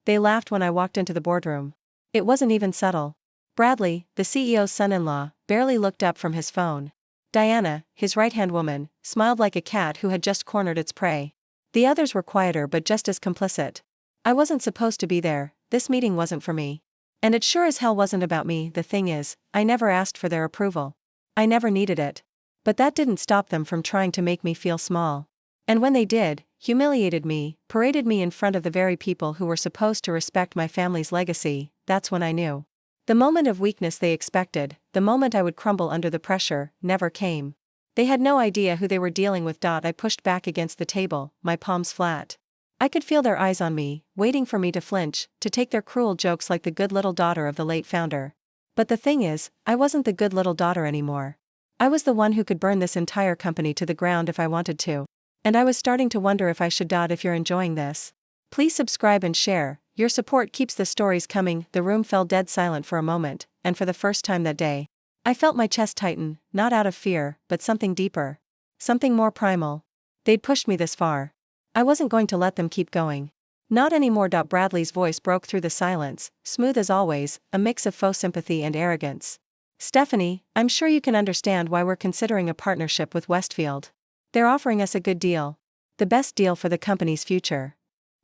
They laughed when I walked into the boardroom. It wasn't even subtle. Bradley, the CEO's son-in-law, barely looked up from his phone. Diana, his right-hand woman, smiled like a cat who had just cornered its prey. The others were quieter but just as complicit. I wasn't supposed to be there, this meeting wasn't for me. And it sure as hell wasn't about me. The thing is, I never asked for their approval. I never needed it. But that didn't stop them from trying to make me feel small. And when they did, humiliated me, paraded me in front of the very people who were supposed to respect my family's legacy, that's when I knew. The moment of weakness they expected, the moment I would crumble under the pressure, never came. They had no idea who they were dealing with. I pushed back against the table, my palms flat. I could feel their eyes on me, waiting for me to flinch, to take their cruel jokes like the good little daughter of the late founder. But the thing is, I wasn't the good little daughter anymore. I was the one who could burn this entire company to the ground if I wanted to. And I was starting to wonder if I should. If you're enjoying this, please subscribe and share. Your support keeps the stories coming. The room fell dead silent for a moment, and for the first time that day, I felt my chest tighten, not out of fear, but something deeper. Something more primal. They'd pushed me this far. I wasn't going to let them keep going. Not anymore. Bradley's voice broke through the silence, smooth as always, a mix of faux sympathy and arrogance. Stephanie, I'm sure you can understand why we're considering a partnership with Westfield. They're offering us a good deal. The best deal for the company's future.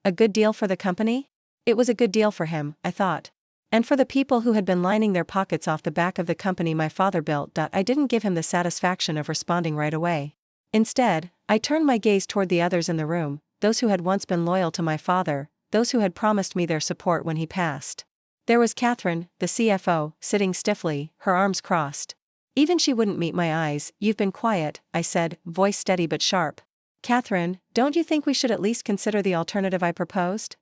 A good deal for the company? It was a good deal for him, I thought. And for the people who had been lining their pockets off the back of the company my father built. I didn't give him the satisfaction of responding right away. Instead, I turned my gaze toward the others in the room, those who had once been loyal to my father, those who had promised me their support when he passed. There was Catherine, the CFO, sitting stiffly, her arms crossed. Even she wouldn't meet my eyes. You've been quiet, I said, voice steady but sharp. Catherine, don't you think we should at least consider the alternative I proposed?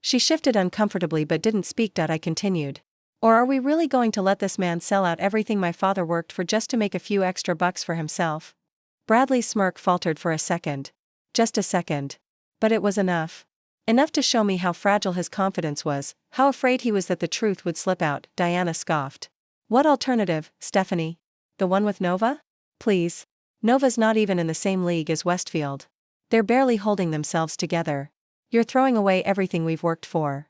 She shifted uncomfortably but didn't speak. I continued. Or are we really going to let this man sell out everything my father worked for just to make a few extra bucks for himself? Bradley's smirk faltered for a second. Just a second. But it was enough. Enough to show me how fragile his confidence was, how afraid he was that the truth would slip out. Diana scoffed. What alternative, Stephanie? The one with Nova? Please. Nova's not even in the same league as Westfield. They're barely holding themselves together. You're throwing away everything we've worked for.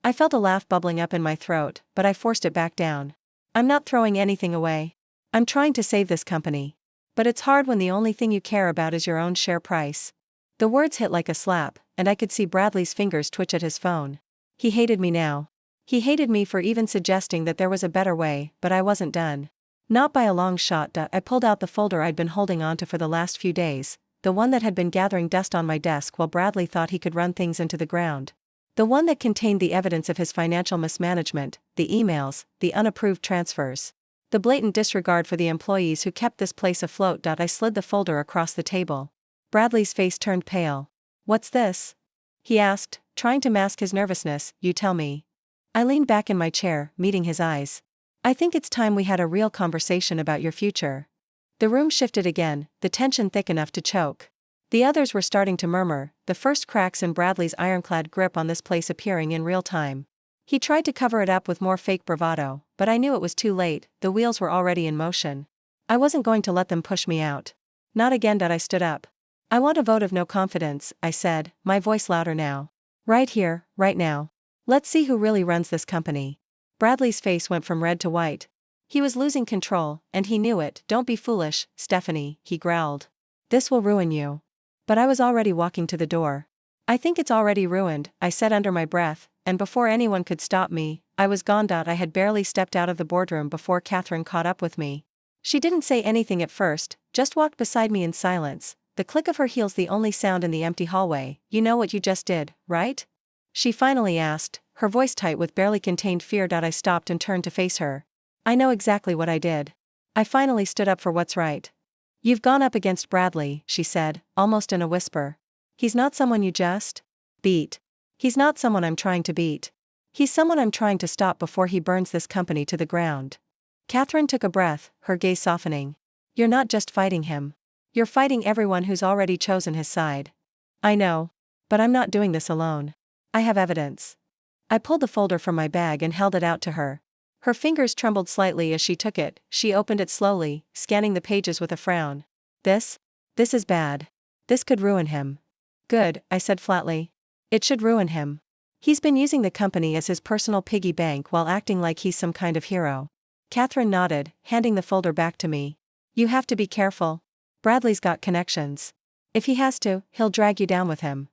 I felt a laugh bubbling up in my throat, but I forced it back down. I'm not throwing anything away. I'm trying to save this company. But it's hard when the only thing you care about is your own share price. The words hit like a slap, and I could see Bradley's fingers twitch at his phone. He hated me now. He hated me for even suggesting that there was a better way, but I wasn't done. Not by a long shot. I pulled out the folder I'd been holding onto for the last few days, the one that had been gathering dust on my desk while Bradley thought he could run things into the ground. The one that contained the evidence of his financial mismanagement, the emails, the unapproved transfers, the blatant disregard for the employees who kept this place afloat. I slid the folder across the table. Bradley's face turned pale. What's this? He asked, trying to mask his nervousness. You tell me. I leaned back in my chair, meeting his eyes. I think it's time we had a real conversation about your future. The room shifted again, the tension thick enough to choke. The others were starting to murmur, the first cracks in Bradley's ironclad grip on this place appearing in real time. He tried to cover it up with more fake bravado, but I knew it was too late. The wheels were already in motion. I wasn't going to let them push me out. Not again. I stood up. I want a vote of no confidence, I said, my voice louder now. Right here, right now. Let's see who really runs this company. Bradley's face went from red to white. He was losing control, and he knew it. Don't be foolish, Stephanie, he growled. This will ruin you. But I was already walking to the door. I think it's already ruined, I said under my breath, and before anyone could stop me, I was gone. I had barely stepped out of the boardroom before Catherine caught up with me. She didn't say anything at first, just walked beside me in silence, the click of her heels the only sound in the empty hallway. You know what you just did, right? She finally asked, her voice tight with barely contained fear. I stopped and turned to face her. I know exactly what I did. I finally stood up for what's right. You've gone up against Bradley, she said, almost in a whisper. He's not someone you just beat. He's not someone I'm trying to beat. He's someone I'm trying to stop before he burns this company to the ground. Catherine took a breath, her gaze softening. You're not just fighting him. You're fighting everyone who's already chosen his side. I know. But I'm not doing this alone. I have evidence. I pulled the folder from my bag and held it out to her. Her fingers trembled slightly as she took it. She opened it slowly, scanning the pages with a frown. This is bad. This could ruin him. Good, I said flatly. It should ruin him. He's been using the company as his personal piggy bank while acting like he's some kind of hero. Catherine nodded, handing the folder back to me. You have to be careful. Bradley's got connections. If he has to, he'll drag you down with him.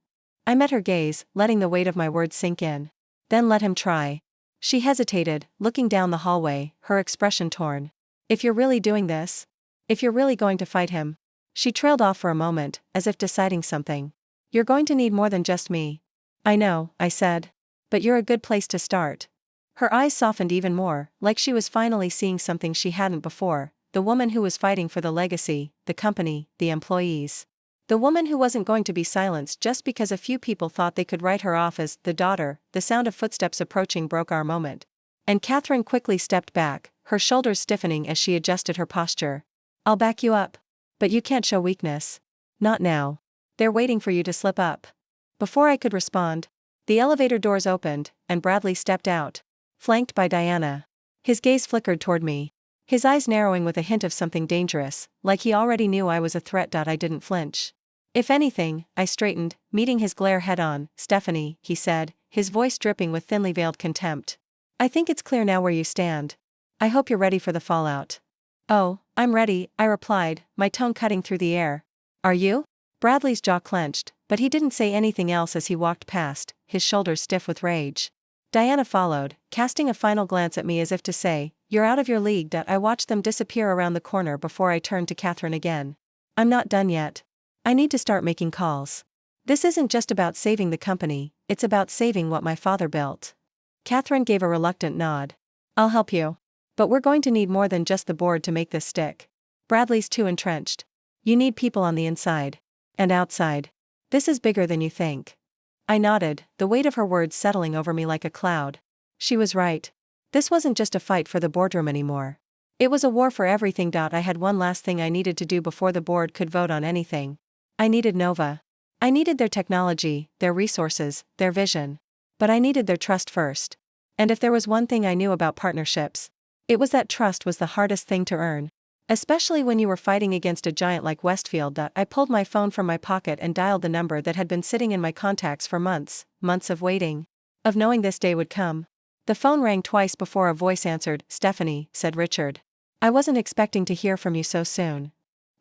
I met her gaze, letting the weight of my words sink in. Then let him try. She hesitated, looking down the hallway, her expression torn. If you're really doing this? If you're really going to fight him? She trailed off for a moment, as if deciding something. You're going to need more than just me. I know, I said. But you're a good place to start. Her eyes softened even more, like she was finally seeing something she hadn't before, the woman who was fighting for the legacy, the company, the employees. The woman who wasn't going to be silenced just because a few people thought they could write her off as the daughter. The sound of footsteps approaching broke our moment. And Catherine quickly stepped back, her shoulders stiffening as she adjusted her posture. I'll back you up. But you can't show weakness. Not now. They're waiting for you to slip up. Before I could respond, the elevator doors opened, and Bradley stepped out, flanked by Diana. His gaze flickered toward me, his eyes narrowing with a hint of something dangerous, like he already knew I was a threat. I didn't flinch. If anything, I straightened, meeting his glare head-on. Stephanie, he said, his voice dripping with thinly veiled contempt. I think it's clear now where you stand. I hope you're ready for the fallout. Oh, I'm ready, I replied, my tone cutting through the air. Are you? Bradley's jaw clenched, but he didn't say anything else as he walked past, his shoulders stiff with rage. Diana followed, casting a final glance at me as if to say, you're out of your league. I watched them disappear around the corner before I turned to Catherine again. I'm not done yet. I need to start making calls. This isn't just about saving the company, it's about saving what my father built. Catherine gave a reluctant nod. I'll help you. But we're going to need more than just the board to make this stick. Bradley's too entrenched. You need people on the inside. And outside. This is bigger than you think. I nodded, the weight of her words settling over me like a cloud. She was right. This wasn't just a fight for the boardroom anymore. It was a war for everything. I had one last thing I needed to do before the board could vote on anything. I needed Nova. I needed their technology, their resources, their vision. But I needed their trust first. And if there was one thing I knew about partnerships, it was that trust was the hardest thing to earn. Especially when you were fighting against a giant like Westfield. I pulled my phone from my pocket and dialed the number that had been sitting in my contacts for months of waiting. Of knowing this day would come. The phone rang twice before a voice answered. Stephanie, said Richard. I wasn't expecting to hear from you so soon.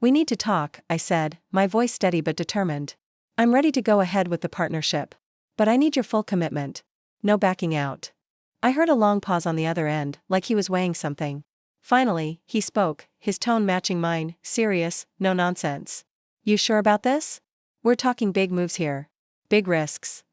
We need to talk, I said, my voice steady but determined. I'm ready to go ahead with the partnership. But I need your full commitment. No backing out. I heard a long pause on the other end, like he was weighing something. Finally, he spoke, his tone matching mine, serious, no nonsense. You sure about this? We're talking big moves here. Big risks.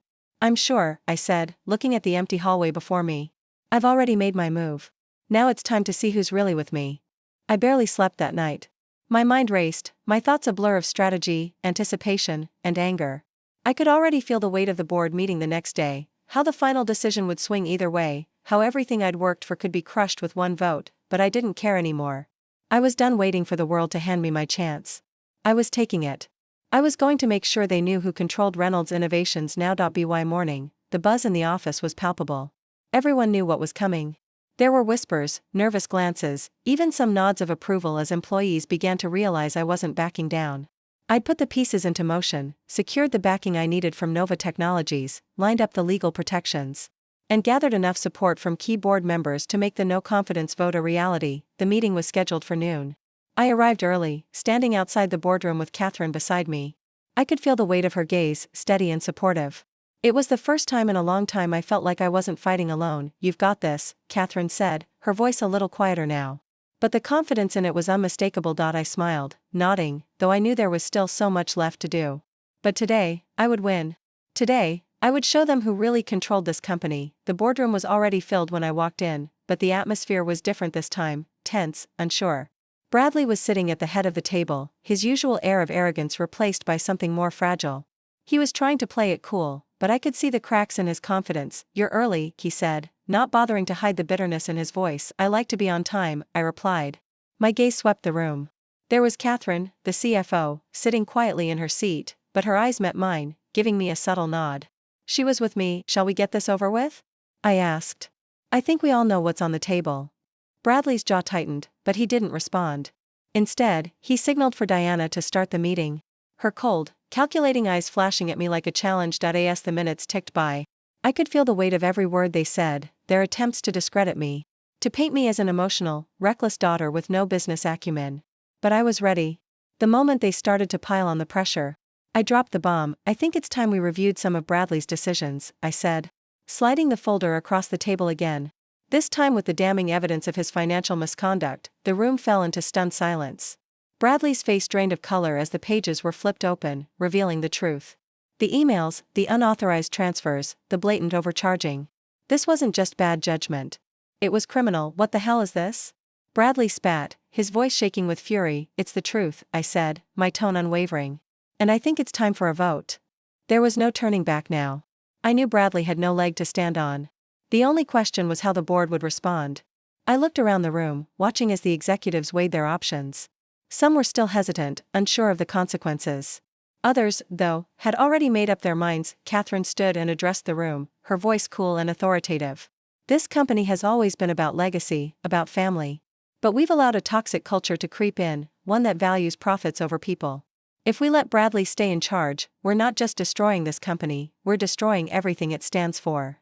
I'm sure, I said, looking at the empty hallway before me. I've already made my move. Now it's time to see who's really with me. I barely slept that night. My mind raced, my thoughts a blur of strategy, anticipation, and anger. I could already feel the weight of the board meeting the next day, how the final decision would swing either way, how everything I'd worked for could be crushed with one vote, but I didn't care anymore. I was done waiting for the world to hand me my chance. I was taking it. I was going to make sure they knew who controlled Reynolds Innovations now. By morning, the buzz in the office was palpable. Everyone knew what was coming. There were whispers, nervous glances, even some nods of approval as employees began to realize I wasn't backing down. I'd put the pieces into motion, secured the backing I needed from Nova Technologies, lined up the legal protections, and gathered enough support from key board members to make the no-confidence vote a reality. The meeting was scheduled for noon. I arrived early, standing outside the boardroom with Catherine beside me. I could feel the weight of her gaze, steady and supportive. It was the first time in a long time I felt like I wasn't fighting alone. You've got this, Catherine said, her voice a little quieter now. But the confidence in it was unmistakable. I smiled, nodding, though I knew there was still so much left to do. But today, I would win. Today, I would show them who really controlled this company. The boardroom was already filled when I walked in, but the atmosphere was different this time, tense, unsure. Bradley was sitting at the head of the table, his usual air of arrogance replaced by something more fragile. He was trying to play it cool, but I could see the cracks in his confidence. You're early, he said, not bothering to hide the bitterness in his voice. I like to be on time, I replied. My gaze swept the room. There was Catherine, the CFO, sitting quietly in her seat, but her eyes met mine, giving me a subtle nod. She was with me. Shall we get this over with? I asked. I think we all know what's on the table. Bradley's jaw tightened, but he didn't respond. Instead, he signaled for Diana to start the meeting. Her cold, calculating eyes flashing at me like a challenge. As the minutes ticked by, I could feel the weight of every word they said, their attempts to discredit me, to paint me as an emotional, reckless daughter with no business acumen. But I was ready. The moment they started to pile on the pressure, I dropped the bomb. I think it's time we reviewed some of Bradley's decisions, I said, sliding the folder across the table again. This time with the damning evidence of his financial misconduct. The room fell into stunned silence. Bradley's face drained of color as the pages were flipped open, revealing the truth. The emails, the unauthorized transfers, the blatant overcharging. This wasn't just bad judgment. It was criminal. What the hell is this? Bradley spat, his voice shaking with fury. It's the truth, I said, my tone unwavering. And I think it's time for a vote. There was no turning back now. I knew Bradley had no leg to stand on. The only question was how the board would respond. I looked around the room, watching as the executives weighed their options. Some were still hesitant, unsure of the consequences. Others, though, had already made up their minds. Catherine stood and addressed the room, her voice cool and authoritative. This company has always been about legacy, about family. But we've allowed a toxic culture to creep in, one that values profits over people. If we let Bradley stay in charge, we're not just destroying this company, we're destroying everything it stands for.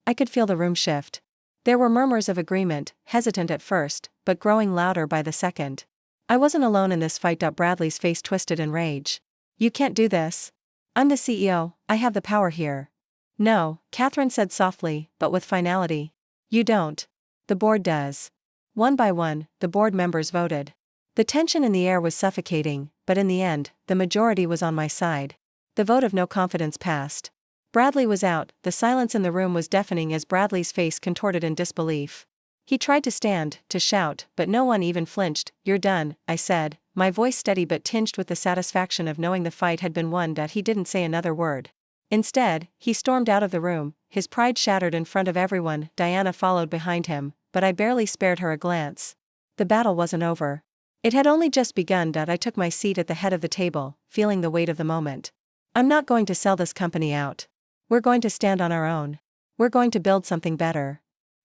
I could feel the room shift. There were murmurs of agreement, hesitant at first, but growing louder by the second. I wasn't alone in this fight. Bradley's face twisted in rage. You can't do this. I'm the CEO, I have the power here. No, Catherine said softly, but with finality. You don't. The board does. One by one, the board members voted. The tension in the air was suffocating, but in the end, the majority was on my side. The vote of no confidence passed. Bradley was out. The silence in the room was deafening as Bradley's face contorted in disbelief. He tried to stand, to shout, but no one even flinched. You're done, I said, my voice steady but tinged with the satisfaction of knowing the fight had been won. He didn't say another word. Instead, he stormed out of the room, his pride shattered in front of everyone. Diana followed behind him, but I barely spared her a glance. The battle wasn't over. It had only just begun. I took my seat at the head of the table, feeling the weight of the moment. I'm not going to sell this company out. We're going to stand on our own. We're going to build something better.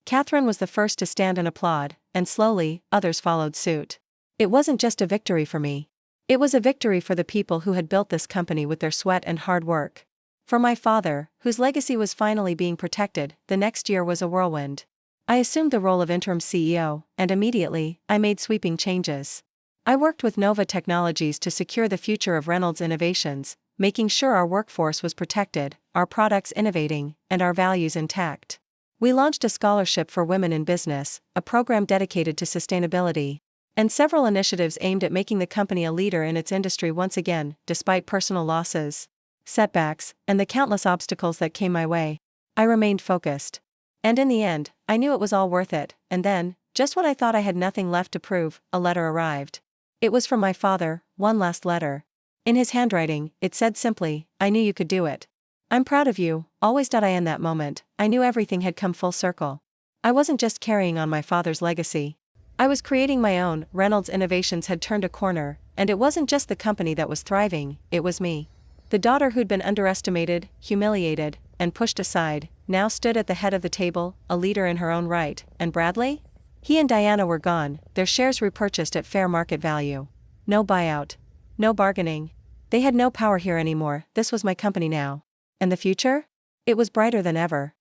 Catherine was the first to stand and applaud, and slowly, others followed suit. It wasn't just a victory for me. It was a victory for the people who had built this company with their sweat and hard work. For my father, whose legacy was finally being protected. The next year was a whirlwind. I assumed the role of interim CEO, and immediately, I made sweeping changes. I worked with Nova Technologies to secure the future of Reynolds Innovations, making sure our workforce was protected, our products innovating, and our values intact. We launched a scholarship for women in business, a program dedicated to sustainability, and several initiatives aimed at making the company a leader in its industry once again. Despite personal losses, setbacks, and the countless obstacles that came my way, I remained focused. And in the end, I knew it was all worth it. And then, just when I thought I had nothing left to prove, a letter arrived. It was from my father, one last letter. In his handwriting, it said simply, I knew you could do it. I'm proud of you, always. In that moment, I knew everything had come full circle. I wasn't just carrying on my father's legacy. I was creating my own. Reynolds Innovations had turned a corner, and it wasn't just the company that was thriving, it was me. The daughter who'd been underestimated, humiliated, and pushed aside, now stood at the head of the table, a leader in her own right. And Bradley? He and Diana were gone, their shares repurchased at fair market value. No buyout. No bargaining. They had no power here anymore. This was my company now. And the future? It was brighter than ever.